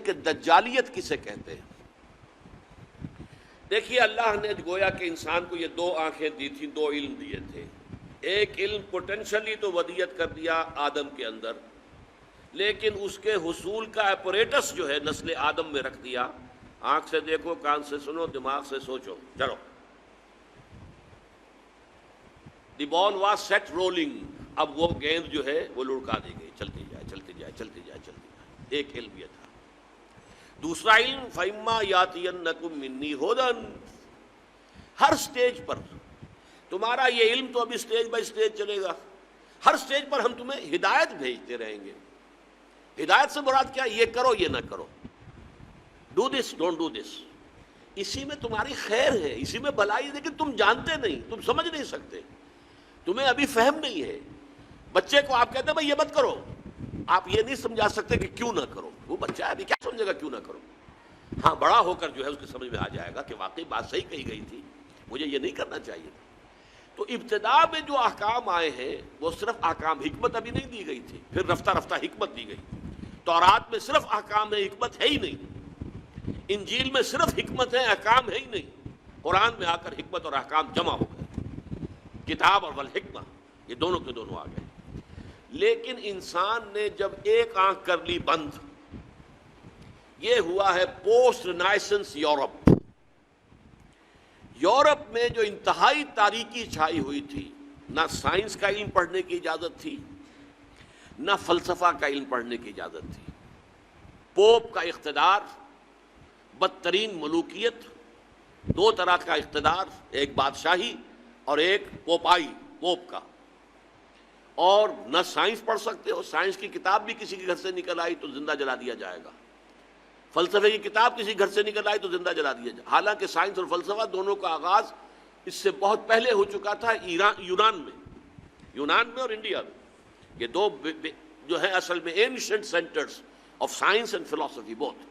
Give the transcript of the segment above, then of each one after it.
کہ دجالیت کسے کہتے ہیں۔ دیکھیے اللہ نے گویا کہ انسان کو یہ دو آنکھیں دی تھیں، دو علم دیے تھے۔ ایک علم پوٹینشلی تو ودیت کر دیا آدم کے اندر، لیکن اس کے حصول کا اپریٹس جو ہے نسل آدم میں رکھ دیا۔ آنکھ سے دیکھو، کان سے سنو، دماغ سے سوچو، چلو۔ دی بال واز سیٹ رولنگ، اب وہ گیند جو ہے وہ لڑکا دی گئی، چلتی جائے چلتی جائے چلتی جائے چلتی جائے۔ ایک علم یہ تھا۔ دوسرا علم فَإِمَّا يَأْتِيَنَّكُم مِّنِّي هُدًى، ہر سٹیج پر تمہارا یہ علم تو ابھی سٹیج بائی سٹیج چلے گا، ہر سٹیج پر ہم تمہیں ہدایت بھیجتے رہیں گے۔ ہدایت سے مراد کیا؟ یہ کرو یہ نہ کرو، do this don't do this, اسی میں تمہاری خیر ہے، اسی میں بھلائی ہے، لیکن تم جانتے نہیں، تم سمجھ نہیں سکتے، تمہیں ابھی فہم نہیں ہے۔ بچے کو آپ کہتے ہیں بھائی یہ مت کرو، آپ یہ نہیں سمجھا سکتے کہ کیوں نہ کرو، وہ بچہ ہے ابھی کیا سمجھے گا کیوں نہ کرو۔ ہاں بڑا ہو کر جو ہے اس کی سمجھ میں آ جائے گا کہ واقعی بات صحیح کہی گئی تھی، مجھے یہ نہیں کرنا چاہیے تھا۔ تو ابتدا میں جو احکام آئے ہیں وہ صرف احکام، حکمت ابھی نہیں دی گئی تھی، پھر رفتہ رفتہ حکمت دی گئی۔ تورات میں صرف احکام ہے، حکمت ہے ہی نہیں۔ انجیل میں صرف حکمت ہے، احکام ہے ہی نہیں۔ قرآن میں آ کر حکمت اور احکام جمع ہو گئے، کتاب اور والحکمہ یہ دونوں کے دونوں آ گئے۔ لیکن انسان نے جب ایک آنکھ کر لی بند، یہ ہوا ہے پوسٹ رینائسنس یورپ۔ یورپ میں جو انتہائی تاریکی چھائی ہوئی تھی، نہ سائنس کا علم پڑھنے کی اجازت تھی، نہ فلسفہ کا علم پڑھنے کی اجازت تھی۔ پوپ کا اقتدار، بدترین ملوکیت، دو طرح کا اقتدار، ایک بادشاہی اور ایک پوپائی، پوپ کا۔ اور نہ سائنس پڑھ سکتے ہو، سائنس کی کتاب بھی کسی کے گھر سے نکل آئی تو زندہ جلا دیا جائے گا، فلسفے کی کتاب کسی گھر سے نکل آئی تو زندہ جلا دیا جائے۔ حالانکہ سائنس اور فلسفہ دونوں کا آغاز اس سے بہت پہلے ہو چکا تھا، یونان میں اور انڈیا میں۔ یہ دو جو ہے اصل میں ancient centres of science and فلسفی بوتھ۔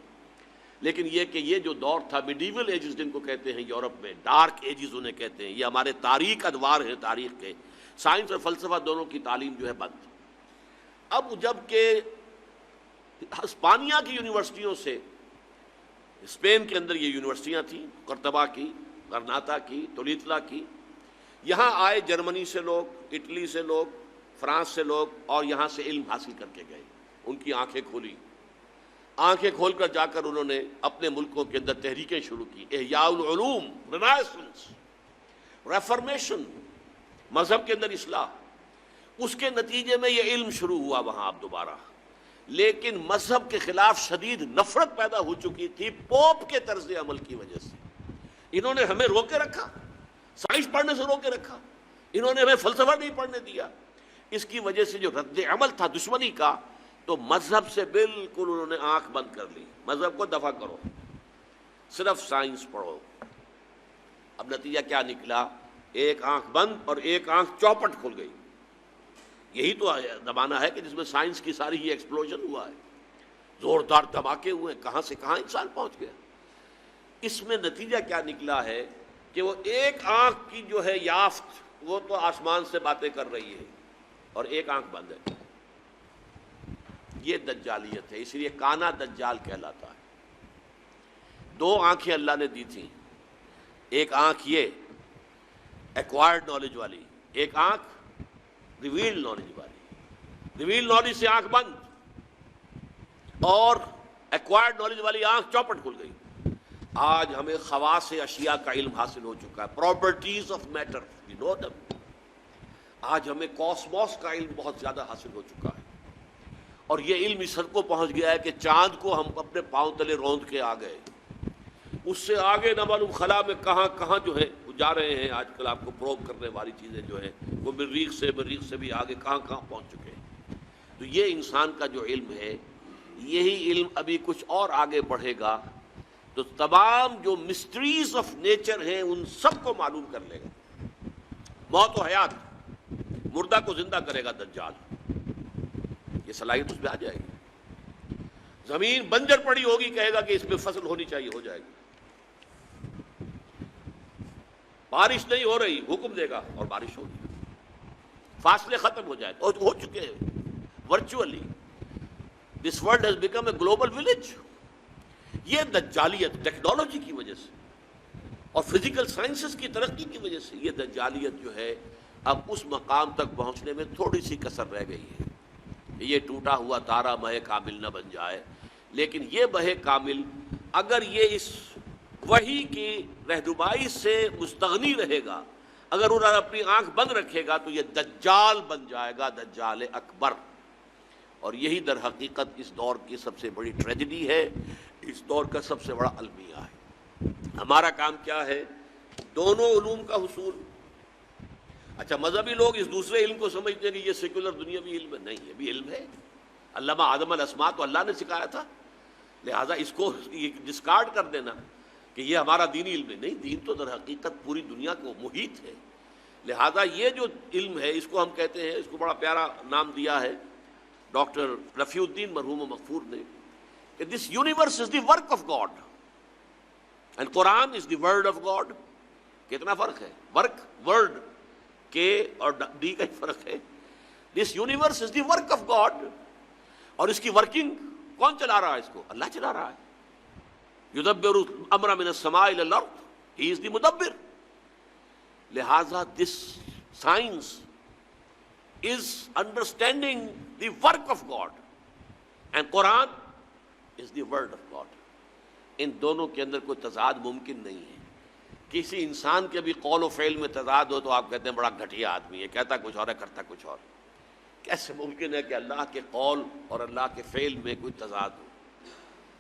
لیکن یہ کہ یہ جو دور تھا میڈیول ایجز جن کو کہتے ہیں یورپ میں، ڈارک ایجز انہیں کہتے ہیں، یہ ہمارے تاریخ ادوار ہیں تاریخ کے، سائنس اور فلسفہ دونوں کی تعلیم جو ہے بند۔ اب جب کہ ہسپانیہ کی یونیورسٹیوں سے، اسپین کے اندر یہ یونیورسٹیاں تھیں، قرطبہ کی، غرناطہ کی، تولیتلا کی، یہاں آئے جرمنی سے لوگ، اٹلی سے لوگ، فرانس سے لوگ، اور یہاں سے علم حاصل کر کے گئے۔ ان کی آنکھیں کھولی، آنکھیں کھول کر جا کر انہوں نے اپنے ملکوں کے اندر تحریکیں شروع کی، احیاء العلوم، رینائسنس، ریفارمیشن، مذہب کے اندر اصلاح۔ اس کے نتیجے میں یہ علم شروع ہوا وہاں اب دوبارہ، لیکن مذہب کے خلاف شدید نفرت پیدا ہو چکی تھی پوپ کے طرز عمل کی وجہ سے۔ انہوں نے ہمیں روکے رکھا، سائنس پڑھنے سے روکے رکھا، انہوں نے ہمیں فلسفہ نہیں پڑھنے دیا۔ اس کی وجہ سے جو رد عمل تھا دشمنی کا، تو مذہب سے بالکل انہوں نے آنکھ بند کر لی، مذہب کو دفع کرو، صرف سائنس پڑھو۔ اب نتیجہ کیا نکلا؟ ایک آنکھ بند اور ایک آنکھ چوپٹ کھل گئی۔ یہی تو زمانہ ہے کہ جس میں سائنس کی ساری ہی ایکسپلوژن ہوا ہے، زوردار دھماکے ہوئے، کہاں سے کہاں انسان پہنچ گیا۔ اس میں نتیجہ کیا نکلا ہے کہ وہ ایک آنکھ کی جو ہے یافت، وہ تو آسمان سے باتیں کر رہی ہے اور ایک آنکھ بند ہے۔ یہ دجالیت ہے، اس لیے کانا دجال کہلاتا ہے۔ دو آنکھیں اللہ نے دی تھیں، ایک آنکھ یہ ایکوائرڈ نالج والی، ایک آنکھ ریویلڈ نالج والی۔ ریویلڈ نالج سے آنکھ بند اور ایکوائرڈ نالج والی آنکھ چوپٹ کھل گئی۔ آج ہمیں خواص اشیاء کا علم حاصل ہو چکا ہے، پراپرٹیز آف میٹر، وی نو دم۔ آج ہمیں کاسموس کا علم بہت زیادہ حاصل ہو چکا ہے، اور یہ علم اس حد کو پہنچ گیا ہے کہ چاند کو ہم اپنے پاؤں تلے روند کے آ گئے۔ اس سے آگے نہ معلوم خلا میں کہاں کہاں جو ہے جا رہے ہیں۔ آج کل آپ کو پروب کرنے والی چیزیں جو ہیں وہ مریخ سے بھی آگے کہاں کہاں پہنچ چکے ہیں۔ تو یہ انسان کا جو علم ہے، یہی علم ابھی کچھ اور آگے بڑھے گا تو تمام جو مسٹریز آف نیچر ہیں ان سب کو معلوم کر لے گا۔ موت و حیات، مردہ کو زندہ کرے گا دجال، یہ صلاحیت اس میں آ جائے گی۔ زمین بنجر پڑی ہوگی، کہے گا کہ اس میں فصل ہونی چاہیے، ہو جائے گی۔ بارش نہیں ہو رہی، حکم دے گا اور بارش ہوگی۔ فاصلے ختم ہو جائے، اور ہو چکے ہیں virtually. This world has become a global village. یہ دجالیت ٹیکنالوجی کی وجہ سے اور فزیکل سائنسز کی ترقی کی وجہ سے یہ دجالیت جو ہے اب اس مقام تک پہنچنے میں تھوڑی سی کسر رہ گئی ہے. یہ ٹوٹا ہوا تارا مہ کامل نہ بن جائے، لیکن یہ مہ کامل اگر یہ اس وحی کی رہنمائی سے مستغنی رہے گا، اگر انہوں نے اپنی آنکھ بند رکھے گا، تو یہ دجال بن جائے گا، دجال اکبر. اور یہی در حقیقت اس دور کی سب سے بڑی ٹریجڈی ہے، اس دور کا سب سے بڑا المیہ ہے. ہمارا کام کیا ہے؟ دونوں علوم کا حصول. اچھا، مذہبی لوگ اس دوسرے علم کو سمجھتے ہیں کہ یہ سیکولر دنیاوی علم ہے. نہیں، یہ بھی علم ہے. علامہ آدم الاسماء تو اللہ نے سکھایا تھا، لہٰذا اس کو ڈسکارڈ کر دینا کہ یہ ہمارا دینی علم ہے. نہیں، دین تو در حقیقت پوری دنیا کو محیط ہے. لہٰذا یہ جو علم ہے اس کو ہم کہتے ہیں، اس کو بڑا پیارا نام دیا ہے ڈاکٹر رفیع الدین مرحوم و مغفور نے، کہ this universe is the work of God and Quran is the word of God. کتنا فرق ہے؟ ورک، ورڈ کے اور ڈی کا فرق ہے. This universe is the work of God, اور اس کی ورکنگ کون چلا رہا ہے؟ اس کو اللہ چلا رہا ہے. یدبر الامر من السماء الى الارض، ہی از دی مدبر. لہذا this science is understanding the work of God and Quran is the word of God. ان دونوں کے اندر کوئی تضاد ممکن نہیں ہے. کسی انسان کے بھی قول و فعل میں تضاد ہو تو آپ کہتے ہیں بڑا گھٹیا آدمی ہے، کہتا کچھ اور ہے کرتا کچھ اور. کیسے ممکن ہے کہ اللہ کے قول اور اللہ کے فعل میں کوئی تضاد ہو؟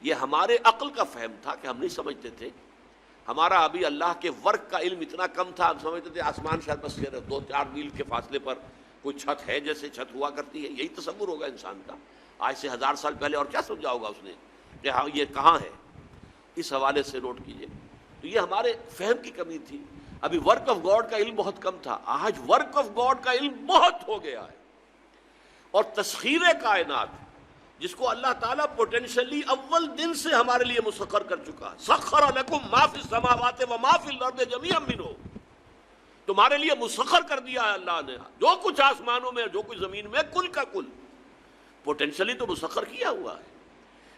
یہ ہمارے عقل کا فہم تھا کہ ہم نہیں سمجھتے تھے. ہمارا ابھی اللہ کے ورک کا علم اتنا کم تھا، ہم سمجھتے تھے آسمان شاید بس 2-4 میل کے فاصلے پر کوئی چھت ہے، جیسے چھت ہوا کرتی ہے. یہی تصور ہوگا انسان کا. آج سے 1000 سال پہلے اور کیا سمجھا ہوگا اس نے کہ ہاں یہ کہاں ہے. اس حوالے سے نوٹ کیجئے. تو یہ ہمارے فہم کی کمی تھی. ابھی ورک آف گاڈ کا علم بہت کم تھا، آج ورک آف گاڈ کا علم بہت ہو گیا ہے. اور تسخیر کائنات جس کو اللہ تعالیٰ پوٹینشلی اول دن سے ہمارے لیے مسخر کر چکا ہے. سخر لکم ما فی السماوات و ما فی الارض جميعا منہ، تمہارے لیے مسخر کر دیا ہے اللہ نے جو کچھ آسمانوں میں جو کچھ زمین میں، کل کا کل پوٹینشلی تو مسخر کیا ہوا ہے.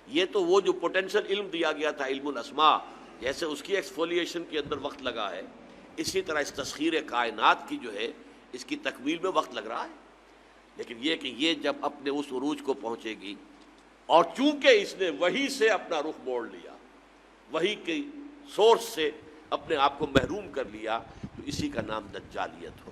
یہ تو وہ جو پوٹینشل علم دیا گیا تھا علم الاسماء، جیسے اس کی ایکسفولیشن کے اندر وقت لگا ہے، اسی طرح اس تسخیر کائنات کی جو ہے اس کی تکمیل میں وقت لگ رہا ہے. لیکن یہ کہ یہ جب اپنے اس عروج کو پہنچے گی، اور چونکہ اس نے وحی سے اپنا رخ موڑ لیا، وحی کی سورس سے اپنے آپ کو محروم کر لیا، تو اسی کا نام دجالیت ہو.